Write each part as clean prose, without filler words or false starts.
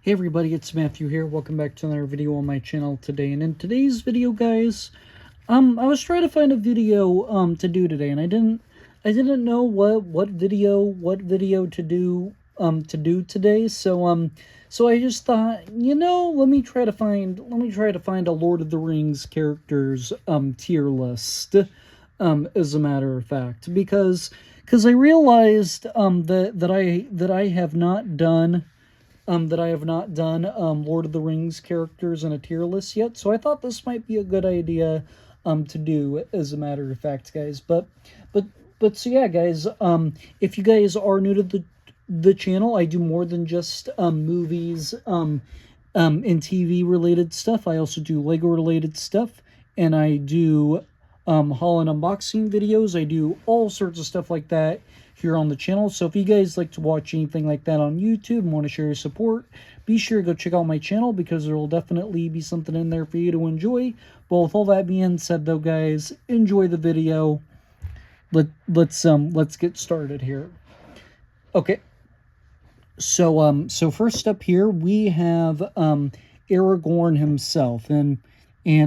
Hey everybody, it's Matthew here. Welcome back to another video on my channel today. And in today's video, guys, I was trying to find a video to do today, and I didn't know what video to do today. So I just thought, let me try to find a Lord of the Rings characters tier list, as a matter of fact, because I realized that I have not done Lord of the Rings characters in a tier list yet, so I thought this might be a good idea to do, as a matter of fact, guys. But so yeah, guys, if you guys are new to the channel, I do more than just movies and TV related stuff. I also do Lego related stuff, and I do haul and unboxing videos. I do all sorts of stuff like that here on the channel. So if you guys like to watch anything like that on YouTube and want to share your support, be sure to go check out my channel, because there will definitely be something in there for you to enjoy. But with all that being said, though, guys, enjoy the video. Let's get started here. Okay. So first up here we have Aragorn himself, and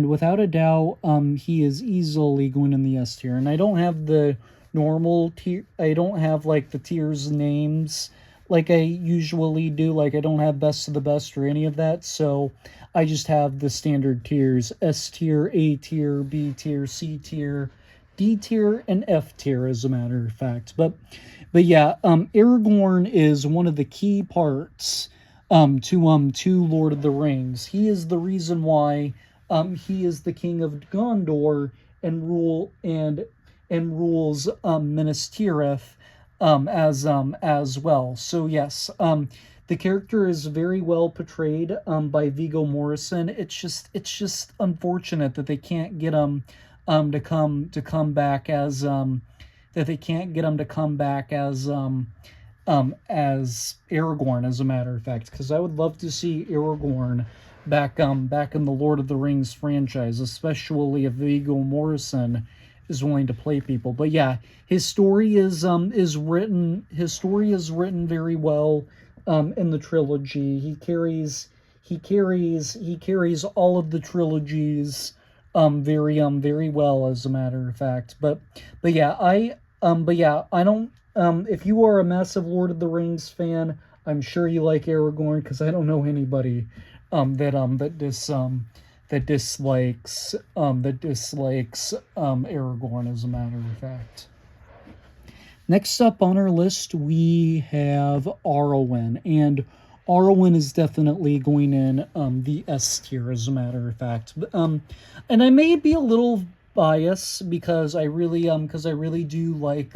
without a doubt, he is easily going in the S tier. And I don't have the normal tier. I don't have like the tiers names like I usually do. Like I don't have best of the best or any of that. So I just have the standard tiers: S tier, A tier, B tier, C tier, D tier, and F tier, as a matter of fact. But yeah, Aragorn is one of the key parts to Lord of the Rings. He is the reason why he is the king of Gondor and rules Minas Tirith as well. So yes, the character is very well portrayed by Viggo Morrison. It's just unfortunate that they can't get him to come back as that they can't get him to come back as Aragorn, as a matter of fact, because I would love to see Aragorn back in the Lord of the Rings franchise, especially if Viggo Morrison is willing to play people. But yeah, his story is written very well in the trilogy. He carries all of the trilogies very well, as a matter of fact. But yeah, I don't, if you are a massive Lord of the Rings fan, I'm sure you like Aragorn, because I don't know anybody that dislikes Aragorn, as a matter of fact. Next up on our list, we have Arwen, and Arwen is definitely going in the S tier, as a matter of fact. And I may be a little biased, because I really do like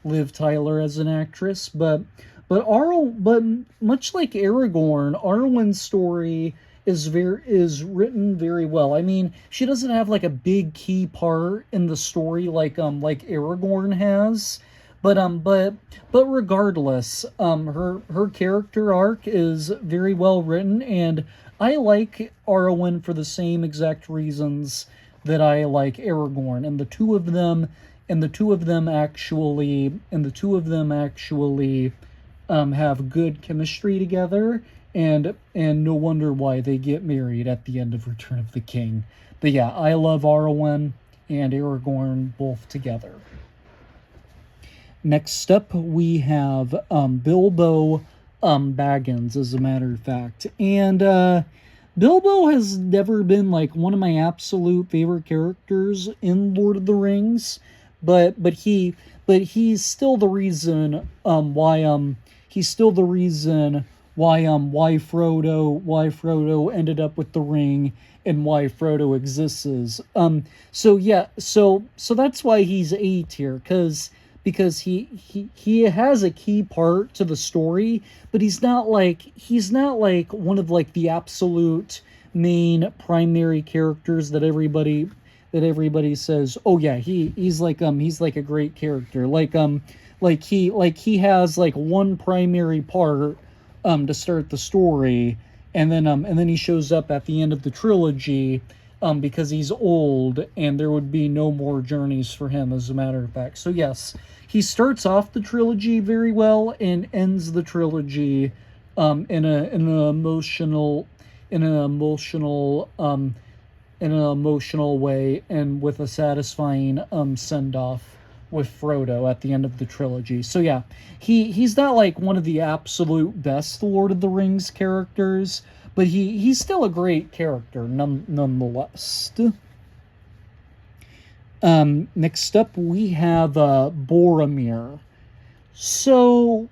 Liv Tyler as an actress, but much like Aragorn, Arwen's story is written very well. I mean, she doesn't have like a big key part in the story like Aragorn has, but regardless, her character arc is very well written, and I like Arwen for the same exact reasons that I like Aragorn, and the two of them actually have good chemistry together, and no wonder why they get married at the end of Return of the King. But yeah, I love Arwen and Aragorn both together. Next up, we have Bilbo Baggins, as a matter of fact. And Bilbo has never been like one of my absolute favorite characters in Lord of the Rings, but he's still the reason why Frodo ended up with the ring, and why Frodo exists. So yeah, so that's why he's A tier, because he has a key part to the story, but he's not like one of like the absolute main primary characters that everybody says, oh yeah, he's like a great character, like he has like one primary part to start the story, and then he shows up at the end of the trilogy because he's old, and there would be no more journeys for him, as a matter of fact. So yes, he starts off the trilogy very well and ends the trilogy in an emotional in an emotional in an emotional way, and with a satisfying send off with Frodo at the end of the trilogy. So yeah, he's not like one of the absolute best Lord of the Rings characters, but he's still a great character nonetheless. Next up we have Boromir. So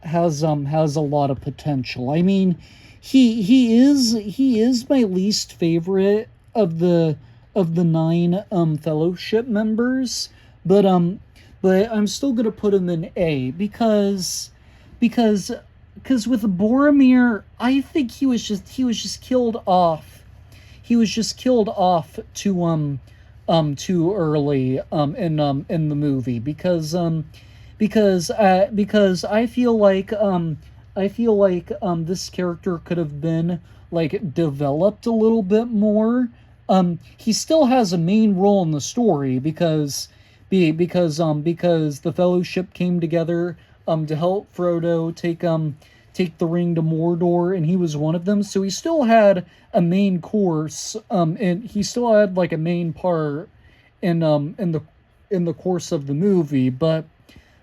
has a lot of potential. I mean, he is my least favorite of the nine fellowship members, but I'm still gonna put him in A because because with Boromir, I think he was just killed off. He was just killed off too early in the movie because I feel like this character could have been like developed a little bit more. He still has a main role in the story because the Fellowship came together to help Frodo take the ring to Mordor, and he was one of them. So he still had a main course, and he still had like a main part in the course of the movie. But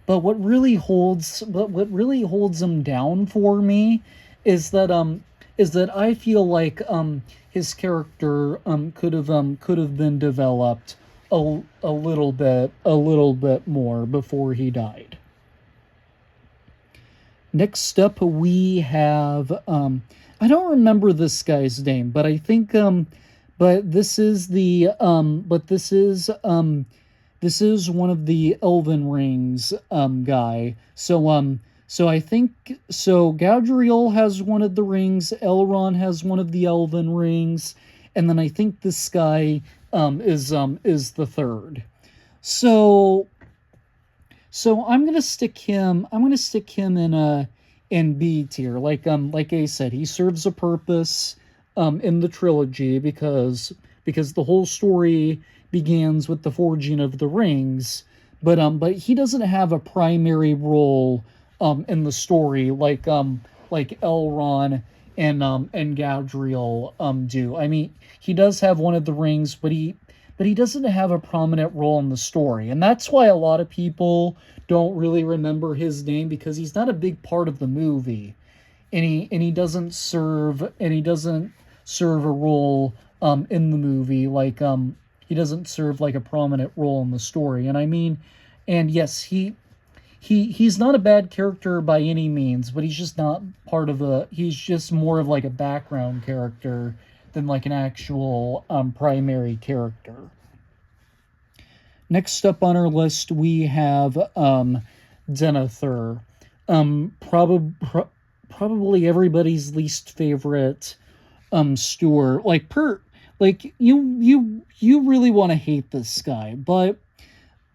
what really holds him down for me is that I feel like his character could have been developed a little bit more before he died. Next up we have I don't remember this guy's name, but I think this is one of the Elven Rings guy. So I think so Galadriel has one of the rings, Elrond has one of the Elven Rings, and then I think this guy is the third. So so I'm gonna stick him in B tier. Like I said, he serves a purpose in the trilogy because the whole story begins with the forging of the rings, but he doesn't have a primary role in the story like Elrond and Galadriel do. I mean, he does have one of the rings, but he doesn't have a prominent role in the story, and that's why a lot of people don't really remember his name, because he's not a big part of the movie, and he doesn't serve a role in the movie, like he doesn't serve like a prominent role in the story. And I mean, and yes, he's not a bad character by any means, but he's just not part of a he's just more of like a background character than like an actual primary character. Next up on our list we have Denethor. Probably everybody's least favorite Stewart. You really want to hate this guy, but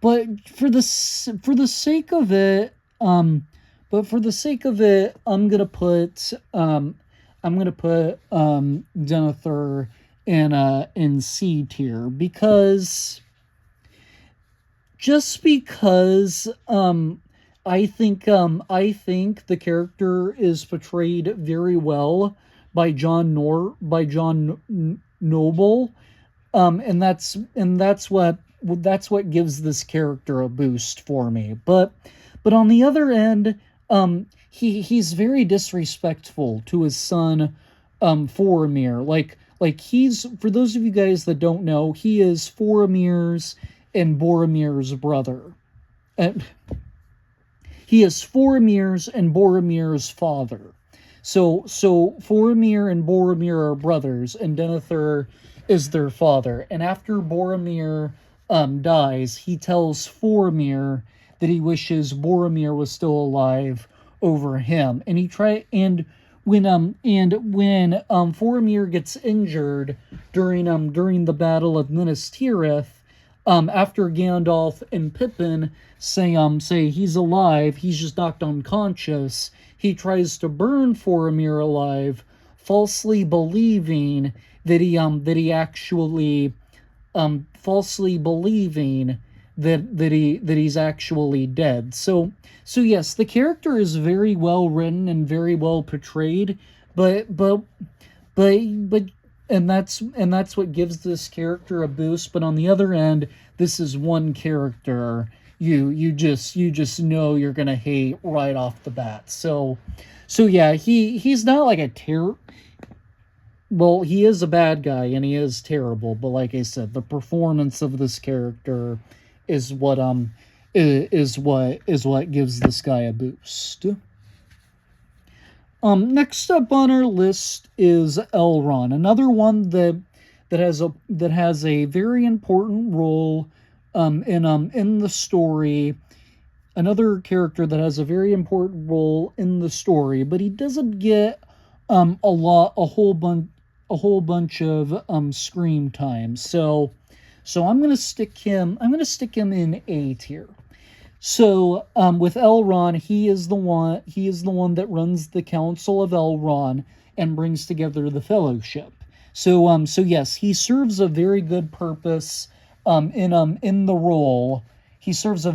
for the sake of it, I'm gonna put Denethor in C tier, because I think the character is portrayed very well by Noble, and that's what gives this character a boost for me. But on the other end, he's very disrespectful to his son, Faramir. He's, for those of you guys that don't know, he is Faramir's and Boromir's brother. And he is Faramir's and Boromir's father. So Faramir and Boromir are brothers, and Denethor is their father. And after Boromir dies, he tells Faramir that he wishes Boromir was still alive over him. And when Faramir gets injured during the Battle of Minas Tirith, after Gandalf and Pippin say he's alive, he's just knocked unconscious, he tries to burn Faramir alive, falsely believing that he actually falsely believing that he's actually dead. So yes, the character is very well written and very well portrayed, but but and that's what gives this character a boost. But on the other end, this is one character you just know you're gonna hate right off the bat. So yeah, he's not like a well, he is a bad guy and he is terrible, but like I said, the performance of this character is what gives this guy a boost. Next up on our list is Elrond, another one that has a very important role in the story. Another character that has a very important role in the story, but he doesn't get a whole bunch of screen time. So I'm gonna stick him in A tier. So, with Elrond, he is the one that runs the Council of Elrond and brings together the Fellowship. So yes, he serves a very good purpose, in the role. He serves a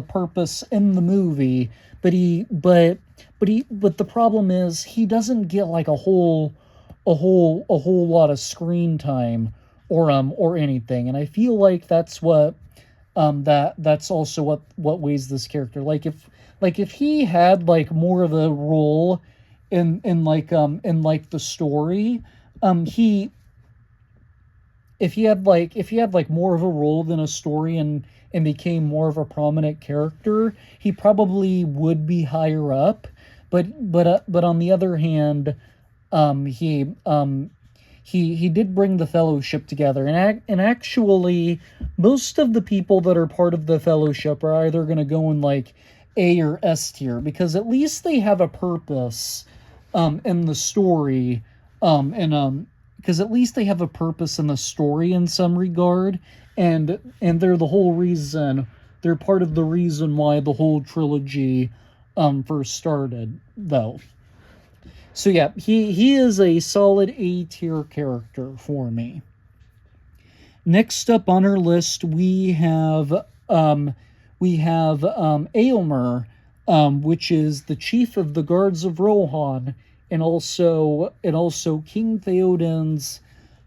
purpose in the movie, but the problem is he doesn't get like a whole lot of screen time or anything, and I feel like that's also what weighs this character. Like if he had like more of a role in the story, he if he had like more of a role than a story and became more of a prominent character, he probably would be higher up. But on the other hand, um he um he did bring the Fellowship together, and actually most of the people that are part of the Fellowship are either going to go in like A or S tier, because at least they have a purpose in the story, and because at least they have a purpose in the story in some regard, and they're part of the reason why the whole trilogy first started, though. So yeah, he is a solid A tier character for me. Next up on our list, we have Aylmer, which is the chief of the guards of Rohan, and also King Theoden's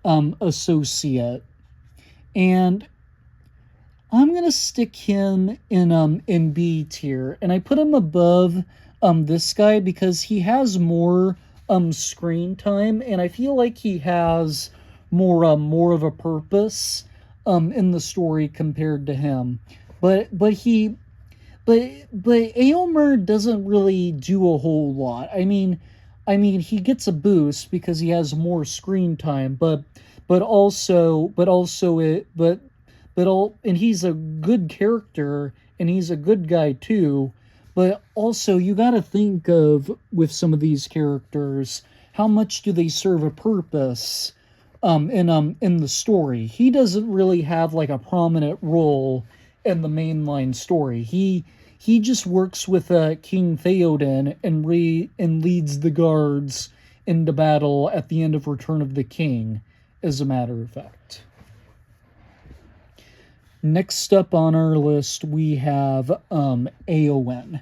associate. And I'm gonna stick him in B tier, and I put him above this guy because he has more screen time, and I feel like he has more of a purpose in the story compared to him. But Aylmer doesn't really do a whole lot. I mean he gets a boost because he has more screen time, but he's a good character and he's a good guy too. But also you got to think of, with some of these characters, how much do they serve a purpose in the story. He doesn't really have like a prominent role in the mainline story. He just works with King Theoden and leads the guards into battle at the end of Return of the King, as a matter of fact. Next up on our list, we have Eowyn.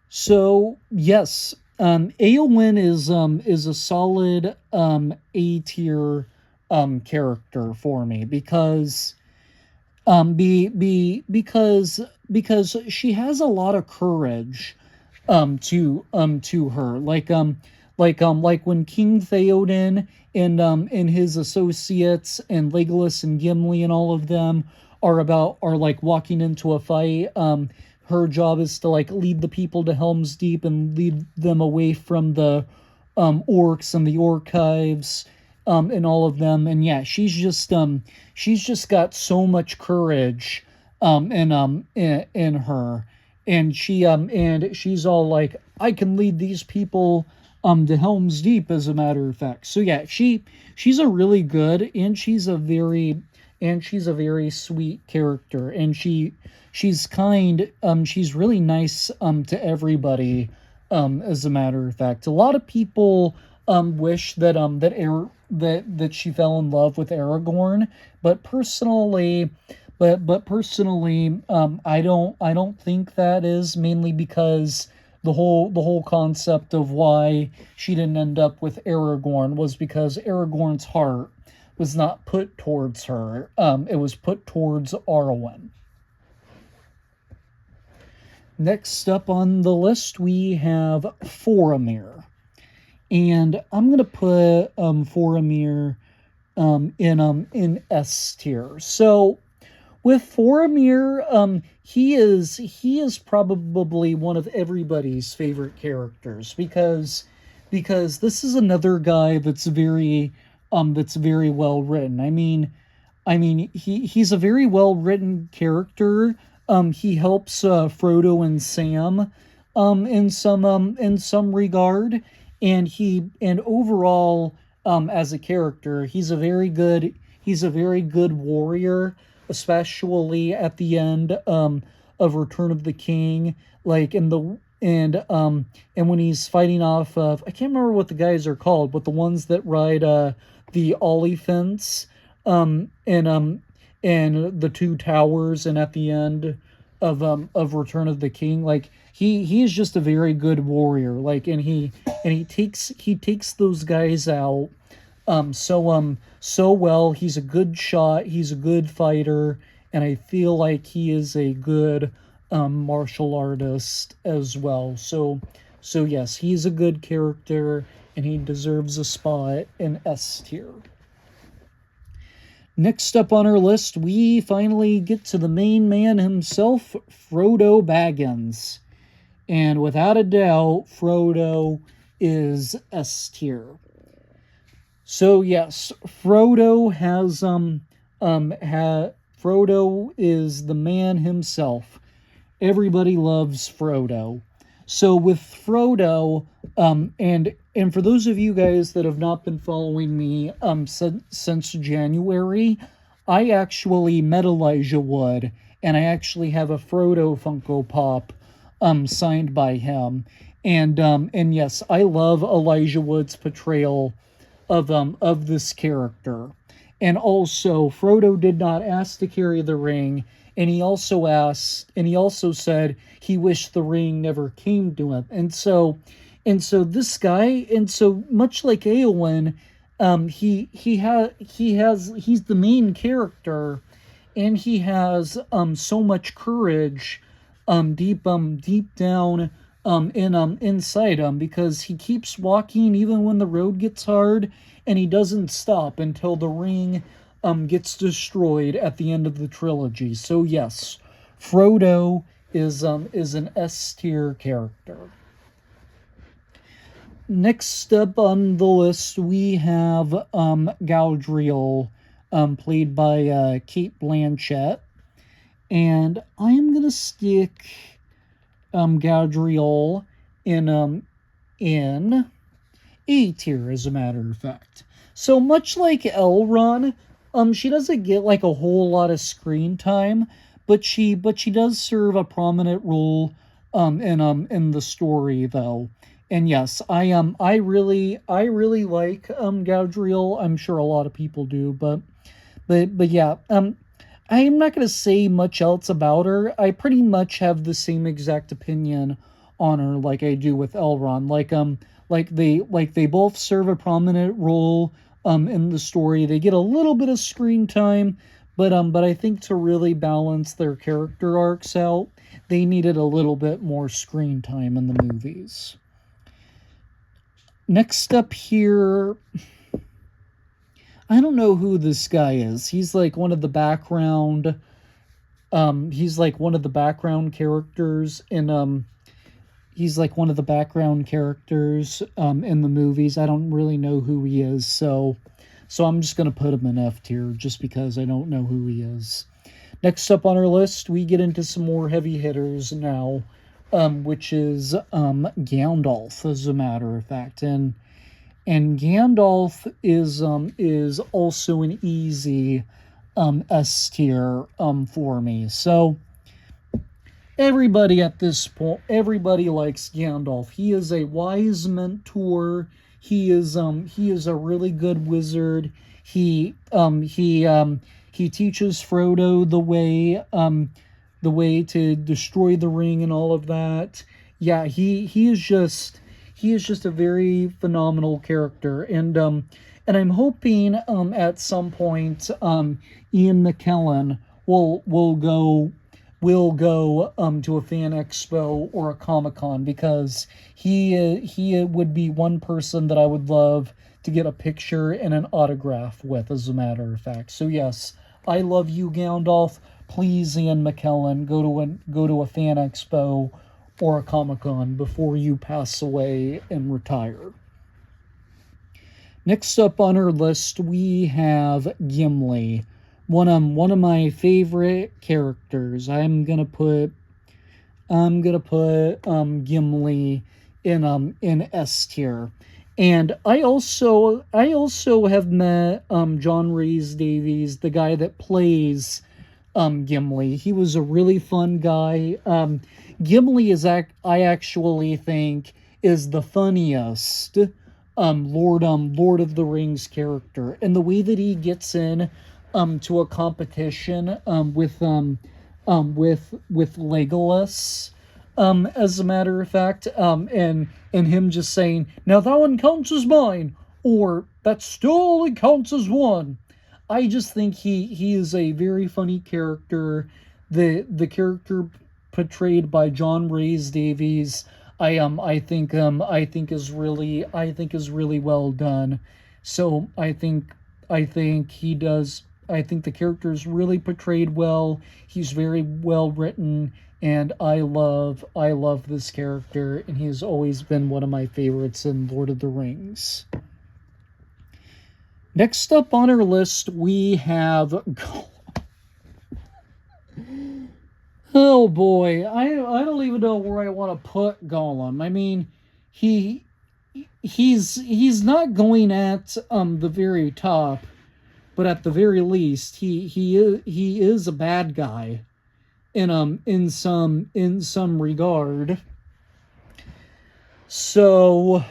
So yes, Eowyn is a solid A tier character for me because because she has a lot of courage to her, like when King Theoden and his associates and Legolas and Gimli and all of them are like walking into a fight. Her job is to like lead the people to Helm's Deep and lead them away from the orcs and the archives, and all of them. And yeah, she's just got so much courage in her, and she's all like, I can lead these people to Helm's Deep, as a matter of fact. So yeah, she's a really good, and she's a very sweet character, and she's really nice to everybody, as a matter of fact. A lot of people wish that that she fell in love with Aragorn, but personally, I don't think that is, mainly because the whole concept of why she didn't end up with Aragorn was because Aragorn's heart was not put towards her. It was put towards Arwen. Next up on the list, we have Faramir. And I'm gonna put Faramir in S tier. So with Faramir, he is probably one of everybody's favorite characters, because this is another guy that's very well written. I mean, he's a very well written character. He helps Frodo and Sam in some regard, and overall, as a character, he's a very good warrior, especially at the end of Return of the King, like in the and when he's fighting off of, I can't remember what the guys are called, but the ones that ride the Oliphants, and the two towers, and at the end of Return of the King, like he is just a very good warrior, like, and he takes those guys out so well. He's a good shot, he's a good fighter, and I feel like he is a good martial artist as well. So yes, he's a good character, and he deserves a spot in S tier. Next up on our list, we finally get to the main man himself, Frodo Baggins. And without a doubt, Frodo is S tier. So yes, Frodo is the man himself. Everybody loves Frodo. So with Frodo, and for those of you guys that have not been following me since January, I actually met Elijah Wood, and I actually have a Frodo Funko Pop signed by him. And yes, I love Elijah Wood's portrayal of this character. And also, Frodo did not ask to carry the ring, and he also said he wished the ring never came to him. And so this guy, and so much like Eowyn, he's the main character, and he has so much courage deep down inside him, because he keeps walking even when the road gets hard, and he doesn't stop until the ring gets destroyed at the end of the trilogy. So yes, Frodo is an S tier character. Next up on the list, we have Galadriel, played by Cate Blanchett, and I am gonna stick Galadriel in A tier, as a matter of fact. So much like Elrond, she doesn't get like a whole lot of screen time, but she does serve a prominent role in the story, though. And yes, I really like Galadriel. I'm sure a lot of people do, but yeah, I'm not gonna say much else about her. I pretty much have the same exact opinion on her like I do with Elrond. Like they both serve a prominent role in the story. They get a little bit of screen time, but I think to really balance their character arcs out, they needed a little bit more screen time in the movies. Next up here, I don't know who this guy is. He's like one of the background characters in in the movies. I don't really know who he is, so I'm just gonna put him in F tier just because I don't know who he is. Next up on our list, we get into some more heavy hitters now, which is Gandalf, as a matter of fact, and Gandalf is also an easy S tier for me. So everybody at this point, everybody likes Gandalf. He is a wise mentor. he is a really good wizard. He teaches Frodo the way to destroy the ring and all of that. Yeah, he is just a very phenomenal character, and I'm hoping at some point Ian McKellen will go to a fan expo or a Comic Con, because he would be one person that I would love to get a picture and an autograph with, as a matter of fact. So yes, I love you, Gandalf. Please, Ian McKellen, go to a fan expo or a Comic Con before you pass away and retire. Next up on our list, we have Gimli, one of my favorite characters. I'm gonna put Gimli in S tier. And I also have met John Rhys Davies, the guy that plays Gimli. He was a really fun guy. Gimli I actually think is the funniest Lord of the Rings character, and the way that he gets in to a competition with Legolas, as a matter of fact, and him just saying, "Now that one counts as mine," or "That still only counts as one." I just think he is a very funny character. The character portrayed by John Rhys Davies, I think is really well done. So I think he does. I think the character is really portrayed well. He's very well written, and I love this character, and he has always been one of my favorites in Lord of the Rings. Next up on our list, we have Gollum. Oh boy, I don't even know where I want to put Gollum. I mean, he's not going at the very top, but at the very least, he is a bad guy in some regard. So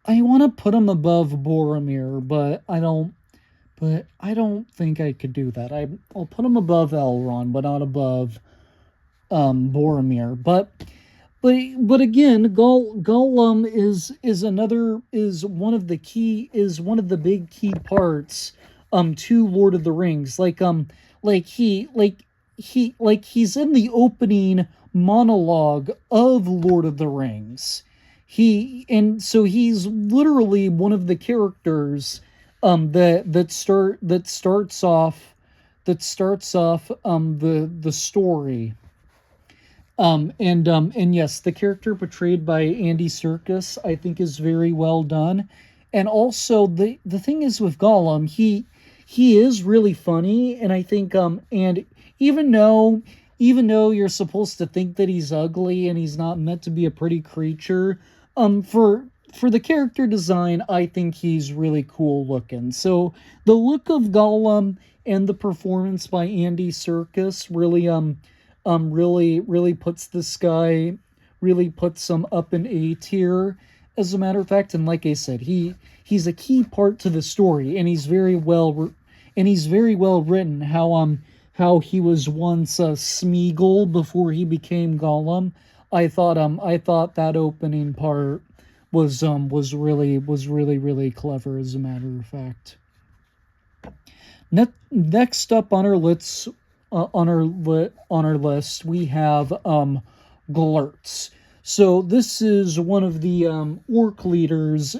I want to put him above Boromir, but I don't think I could do that. I'll put him above Elrond, but not above Boromir. But again, Gollum is one of the big key parts to Lord of the Rings. He's in the opening monologue of Lord of the Rings. So he's literally one of the characters that starts off the story. And yes, the character portrayed by Andy Serkis, I think, is very well done. And also the thing is with Gollum, he is really funny, and I think and even though you're supposed to think that he's ugly and he's not meant to be a pretty creature, for the character design, I think he's really cool looking. So the look of Gollum and the performance by Andy Serkis really puts this guy, really puts him up in A tier, as a matter of fact. And like I said, he's a key part to the story, and he's very well written. How he was once a Smeagol before he became Gollum. I thought that opening part was really clever, as a matter of fact. Next up on our list, we have Glurtz. So this is one of the orc leaders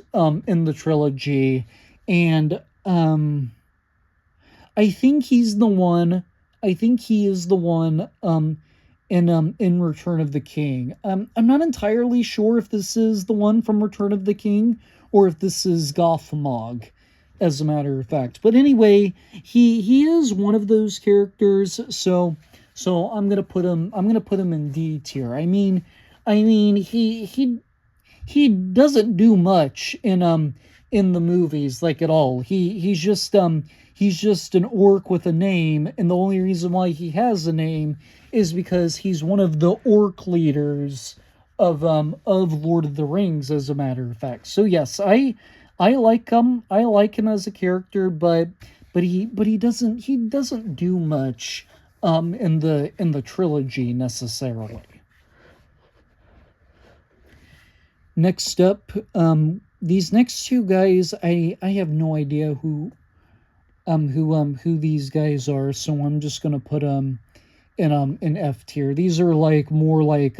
in the trilogy, and I think he's the one. I think he is the one in Return of the King. I'm not entirely sure if this is the one from Return of the King or if this is Gothmog, as a matter of fact. But anyway, he is one of those characters. So I'm gonna put him in D tier. I mean he doesn't do much in the movies, like, at all. He's just an orc with a name, and the only reason why he has a name is because he's one of the orc leaders of Lord of the Rings, as a matter of fact. So yes, I like him. I like him as a character, but he doesn't do much in the trilogy necessarily. Next up, these next two guys, I have no idea who these guys are, so I'm just gonna put them in F tier. These are like more like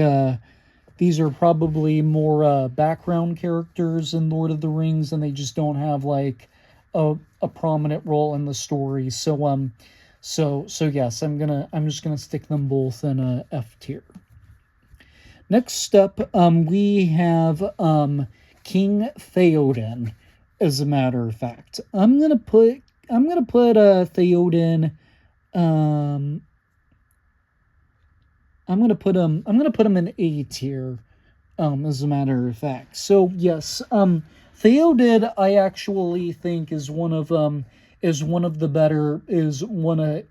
these are probably more background characters in Lord of the Rings, and they just don't have like a prominent role in the story. So yes, I'm just gonna stick them both in a F tier. Next up, we have King Theoden. As a matter of fact, I'm gonna put Theoden. Um, I'm gonna put him in A tier. As a matter of fact, so yes, Theoden I actually think is one of the better is a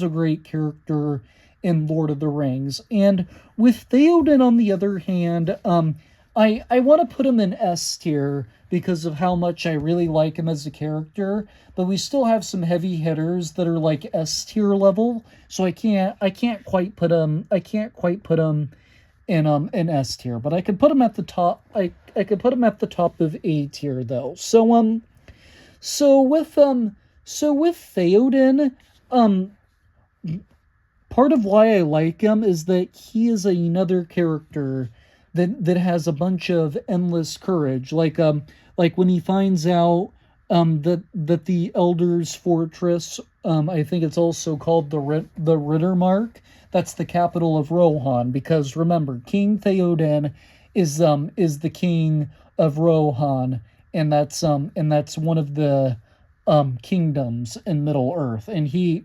great character in Lord of the Rings. And with Theoden, on the other hand, I want to put him in S tier because of how much I really like him as a character, but we still have some heavy hitters that are like S tier level, so I can't quite put him in S tier, but I could put him at the top. I could put him at the top of A tier though. So with Theoden, um part of why I like him is that he is another character that has a bunch of endless courage. Like when he finds out that the Elders Fortress, I think it's also called the Rittermark. That's the capital of Rohan, because remember, King Theoden is the king of Rohan, and that's one of the kingdoms in Middle Earth, and he's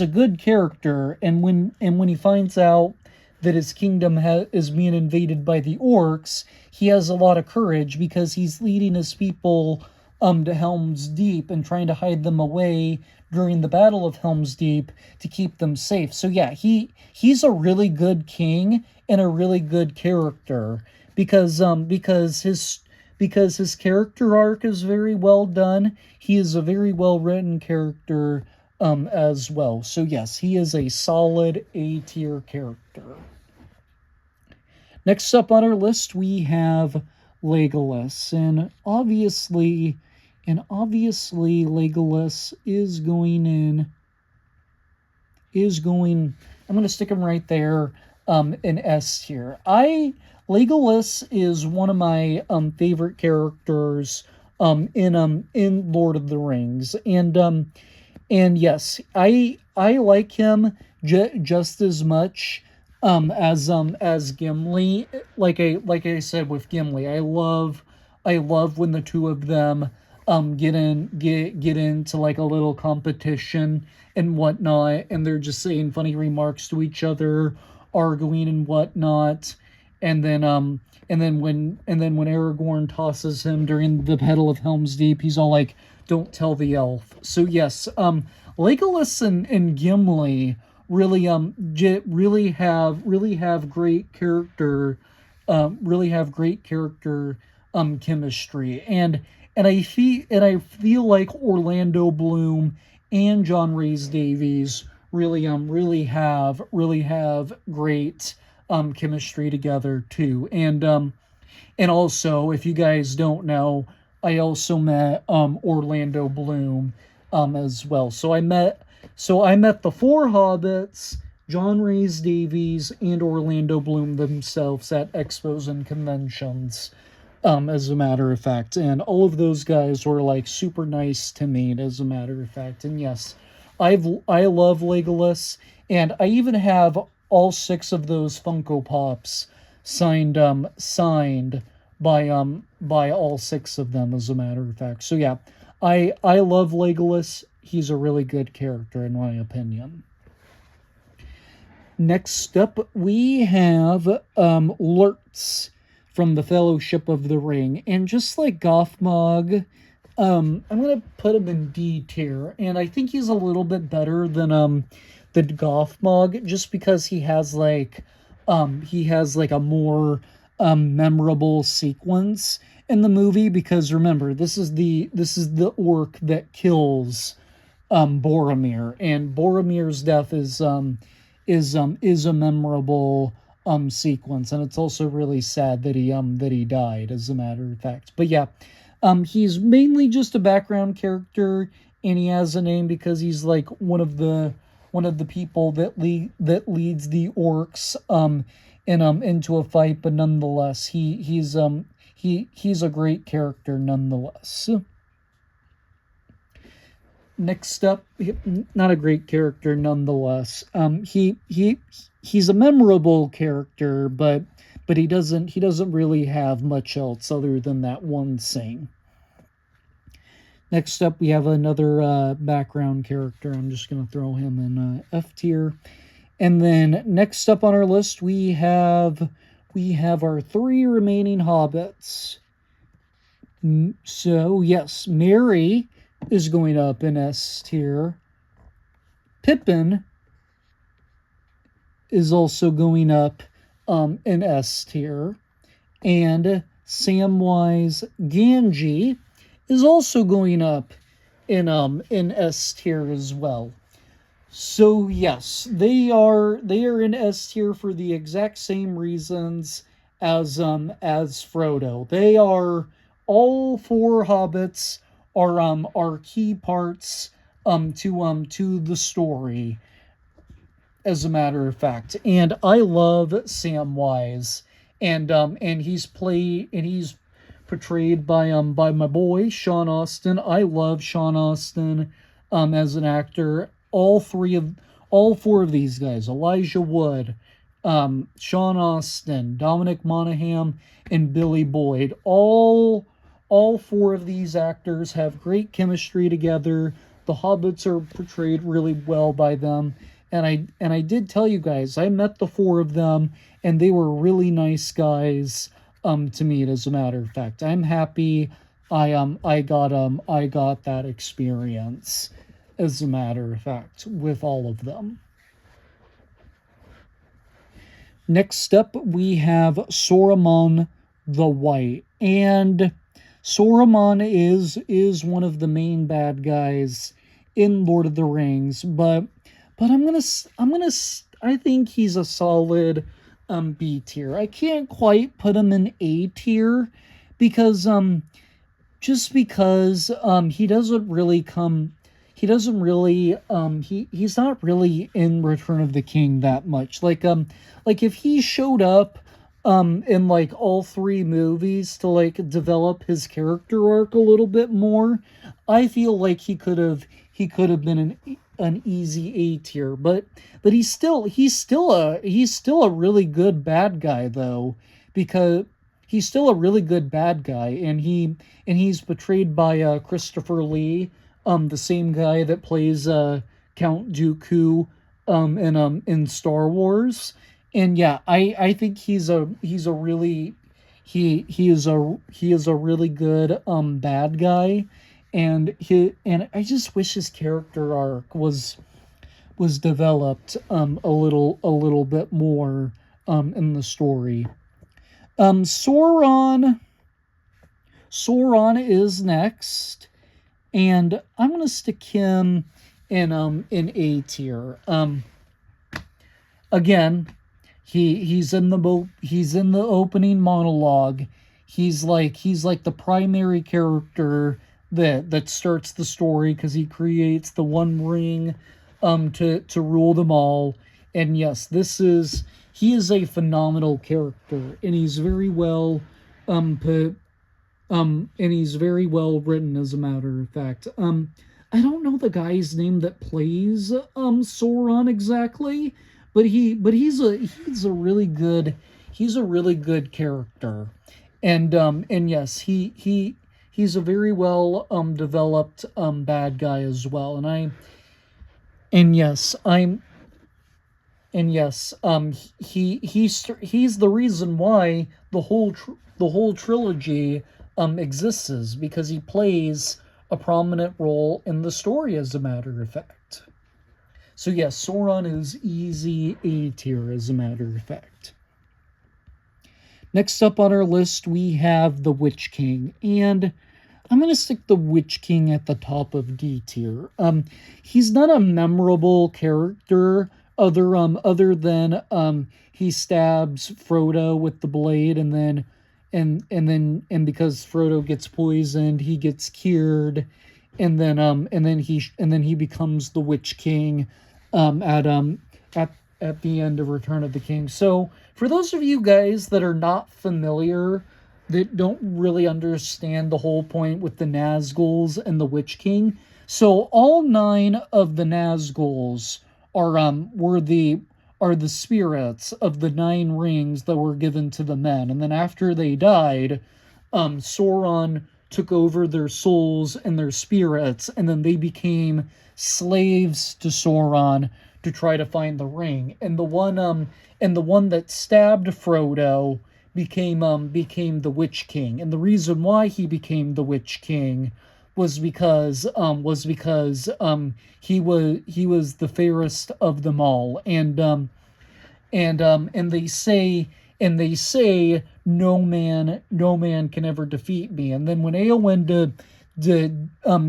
a good character, and when he finds out that his kingdom is being invaded by the orcs, he has a lot of courage because he's leading his people to Helm's Deep and trying to hide them away during the Battle of Helm's Deep to keep them safe. So yeah, he's a really good king and a really good character because his character arc is very well done. He is a very well written character as well. So yes, he is a solid A tier character. Next up on our list, we have Legolas, and obviously Legolas is going in. I'm going to stick him right there in S tier. Legolas is one of my favorite characters in Lord of the Rings, and yes, I like him just as much as Gimli. Like I said with Gimli, I love when the two of them get into like a little competition and whatnot, and they're just saying funny remarks to each other, arguing and whatnot, and then when Aragorn tosses him during the Battle of Helm's Deep, he's all like, "Don't tell the elf." So yes, Legolas and Gimli really have great character, chemistry, and I feel like Orlando Bloom and John Rhys Davies really have great chemistry together too. And also, if you guys don't know, I also met Orlando Bloom as well. So I met the four hobbits, John Rhys Davies and Orlando Bloom themselves at expos and conventions. As a matter of fact, and all of those guys were like super nice to me, as a matter of fact. And yes, I love Legolas, and I even have all six of those Funko Pops signed by all six of them, as a matter of fact. So yeah, I love Legolas. He's a really good character in my opinion. Next up, we have Lurtz from the Fellowship of the Ring, and just like Gothmog, I'm gonna put him in D tier, and I think he's a little bit better than Gothmog, just because he has like he has like a more memorable sequence in the movie, because remember, this is the orc that kills Boromir, and Boromir's death is a memorable sequence, and it's also really sad that he died, as a matter of fact. But yeah, he's mainly just a background character, and he has a name because he's like one of the people that leads the orcs into a fight. But nonetheless, he's a great character nonetheless. Next up, not a great character nonetheless. He's a memorable character, but he doesn't really have much else other than that one scene. Next up, we have another background character. I'm just going to throw him in F tier. And then next up on our list, we have our three remaining hobbits. So yes, Merry is going up in S tier. Pippin is also going up in S tier. And Samwise Gamgee is also going up in S tier as well. So yes, they are in S tier for the exact same reasons as Frodo. They are all four hobbits are key parts to the story, as a matter of fact. And I love Samwise, and he's portrayed by my boy Sean Astin. I love Sean Astin as an actor. All four of these guys, Elijah Wood, Sean Astin, Dominic Monaghan, and Billy Boyd, all four of these actors have great chemistry together. The hobbits are portrayed really well by them. And I did tell you guys, I met the four of them, and they were really nice guys to meet, as a matter of fact. I'm happy I got that experience, as a matter of fact, with all of them. Next up, we have Saruman the White. And Saruman is one of the main bad guys in Lord of the Rings, but I think he's a solid B tier. I can't quite put him in A tier because just because he doesn't really come he doesn't really he's not really in Return of the King that much. Like if he showed up in like all three movies to like develop his character arc a little bit more, I feel like he could have been an easy A tier, but he's still a really good bad guy though, because he's still a really good bad guy, and he's portrayed by Christopher Lee, the same guy that plays Count Dooku in Star Wars. And yeah, I think he is a really good bad guy, and I just wish his character arc was developed a little bit more in the story. Sauron is next, and I'm gonna stick him in A tier. Again, he's in the opening monologue. He's like the primary character that starts the story, because he creates the One Ring to rule them all. And yes, he is a phenomenal character, and he's very well and he's very well written, as a matter of fact. I don't know the guy's name that plays Sauron exactly, but he's a really good character. And yes, he's a very well developed bad guy as well. And yes, he's the reason why the whole trilogy exists, because he plays a prominent role in the story, as a matter of fact. So yes, Sauron is easy A tier, as a matter of fact. Next up on our list, we have the Witch King, and I'm gonna stick the Witch King at the top of D tier. He's not a memorable character other than he stabs Frodo with the blade, and then and because Frodo gets poisoned, he gets cured, and then he becomes the Witch King um at um at at the end of Return of the King. So for those of you guys that are not familiar, that don't really understand the whole point with the Nazguls and the Witch King, so all 9 of the Nazguls are the spirits of the 9 rings that were given to the men, and then after they died, Sauron took over their souls and their spirits, and then they became slaves to Sauron to try to find the ring. And the one that stabbed Frodo became the Witch King. And the reason why he became the Witch King was because he was the fairest of them all. And they say no man can ever defeat me. And then when Eowyn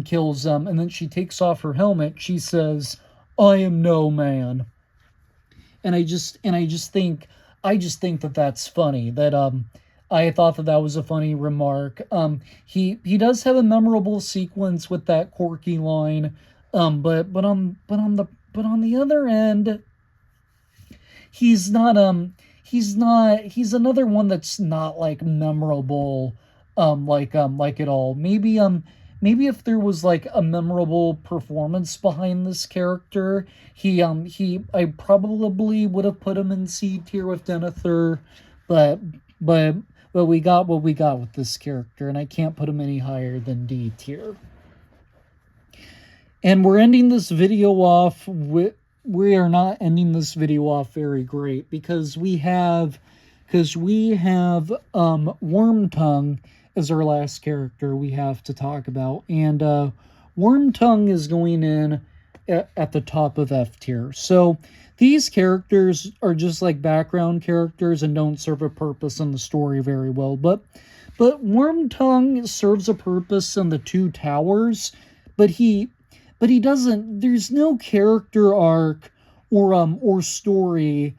kills him, and then she takes off her helmet, she says, I am no man. And I just think that that's funny. That I thought that that was a funny remark. He does have a memorable sequence with that quirky line. But on the other end, he's not he's another one that's not like memorable like at all. Maybe if there was like a memorable performance behind this character, he I probably would have put him in C tier with Denethor, but but but we got what we got with this character, and I can't put him any higher than D tier. And we are not ending this video off very great, because we have Wormtongue as our last character we have to talk about, and Wormtongue is going in at the top of F tier. So these characters are just like background characters and don't serve a purpose in the story very well, but Wormtongue serves a purpose in the Two Towers, but he doesn't. There's no character arc or story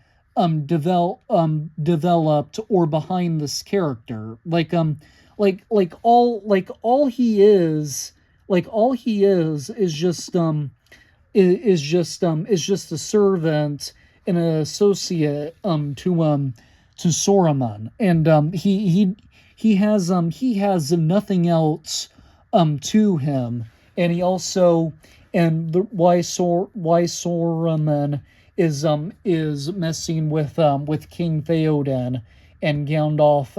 developed or behind this character. All he is just a servant and an associate to Saruman, and he has nothing else to him. And he also, and the why Saruman is messing with King Theoden, and Gandalf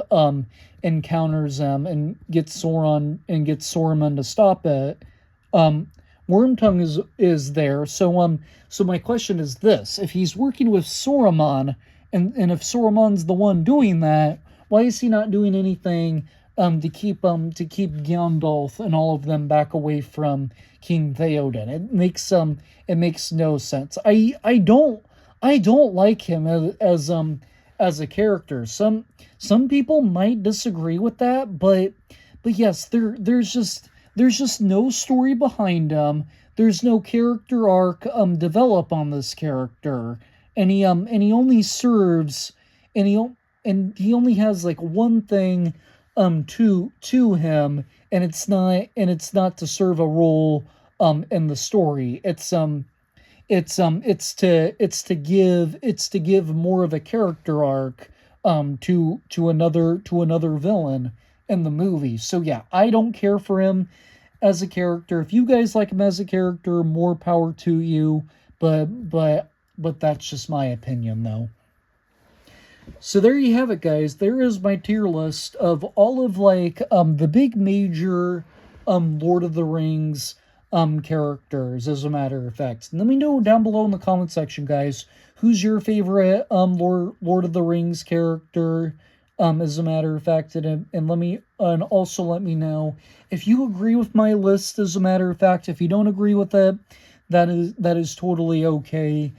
encounters him and gets Saruman to stop it. Wormtongue is there. So my question is this: if he's working with Saruman, and if Saruman's the one doing that, why is he not doing anything to keep Gandalf and all of them back away from King Theoden? It makes no sense. I don't like him as a character. Some people might disagree with that, but yes, there's just no story behind him. There's no character arc develop on this character, and he only serves, and he only has like one thing to him, and it's not to serve a role in the story. It's to give more of a character arc to another villain in the movie. So yeah, I don't care for him as a character. If you guys like him as a character, more power to you, but that's just my opinion though. So there you have it, guys. There is my tier list of all of the big major Lord of the Rings characters, as a matter of fact. And let me know down below in the comment section, guys, who's your favorite Lord of the Rings character, as a matter of fact, and also let me know if you agree with my list, as a matter of fact. If you don't agree with it, that is totally okay.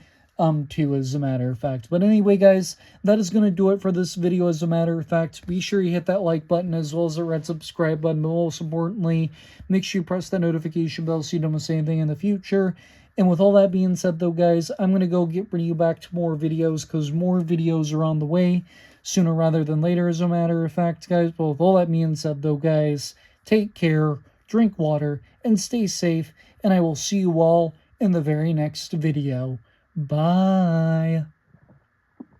too, as a matter of fact. But anyway, guys, that is going to do it for this video, as a matter of fact. Be sure you hit that like button as well as the red subscribe button, but most importantly, make sure you press that notification bell so you don't miss anything in the future. And with all that being said, though, guys, I'm going to go bring you back to more videos, because more videos are on the way sooner rather than later, as a matter of fact, guys. But with all that being said, though, guys, take care, drink water, and stay safe, and I will see you all in the very next video. Bye.